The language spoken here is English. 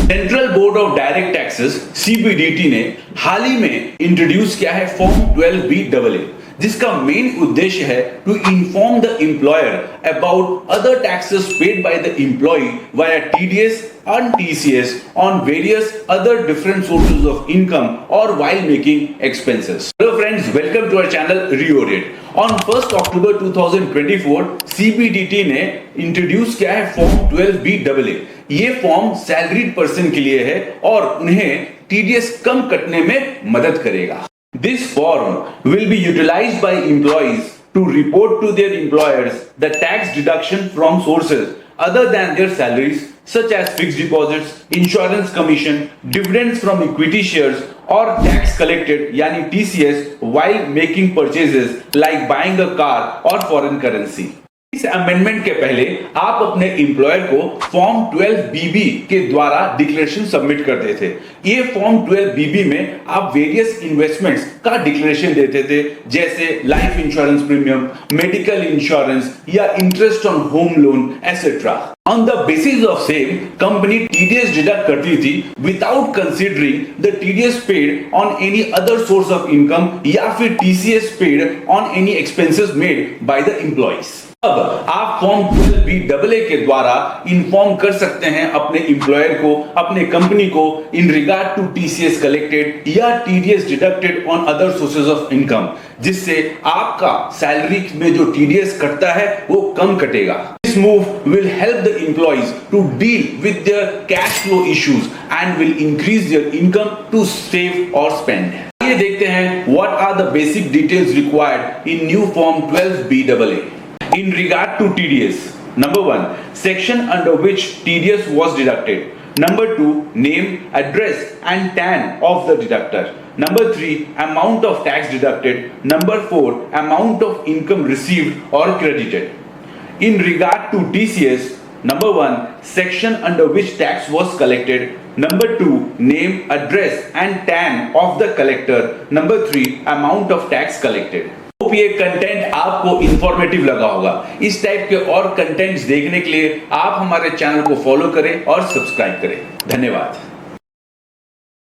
Central board of direct taxes CBDT ने हाल ही में introduce किया है फॉर्म 12B AA, जिसका मेन उद्देश्य है to inform the employer about other taxes paid by the employee via TDS and TCS on various other different sources of income or while making expenses. Hello friends, welcome to our channel Reorient. On 1st October 2024, CBDT ने introduce किया है form 12B AA. ये form salaried person के लिए है और उन्हें TDS कम कटने में मदद करेगा. This form will be utilized by employees to report to their employers the tax deduction from sources other than their salaries, such as fixed deposits, insurance commission, dividends from equity shares, or tax collected यानी TCS while making purchases like buying a car or foreign currency. इस amendment के पहले आप अपने employer को form 12BB के द्वारा declaration submit करते थे. ये फॉर्म 12BB में आप वेरियस इन्वेस्टमेंट्स का डिक्लेरेशन देते थे, जैसे life insurance premium, medical insurance या interest on home loan etcetera. On the basis of same, company TDS deduct करती थी without considering the TDS paid on any other source of income या फिर TCS paid on any expenses made by the employees. अब आप form 12B AA के द्वारा inform कर सकते हैं अपने एम्प्लॉयर को, अपने कंपनी को in regard to TCS collected या TDS deducted on other sources of income, जिससे आपका सैलरी में जो TDS कटता है वो कम कटेगा. This move will help the employees to deal with their cash flow issues and will increase their income to save or spend. आइए देखते हैं what are the basic details required in new form 12B AA. In regard to TDS, number 1, section under which TDS was deducted. Number 2, name, address and TAN of the deductor. Number 3, amount of tax deducted. Number 4, amount of income received or credited. In regard to TCS, number 1, section under which tax was collected. Number 2, name, address and TAN of the collector. Number 3, amount of tax collected. Hope ये content आपको informative लगा होगा. इस type के और contents देखने के लिए आप हमारे चैनल को फॉलो करें और सब्सक्राइब करें. धन्यवाद.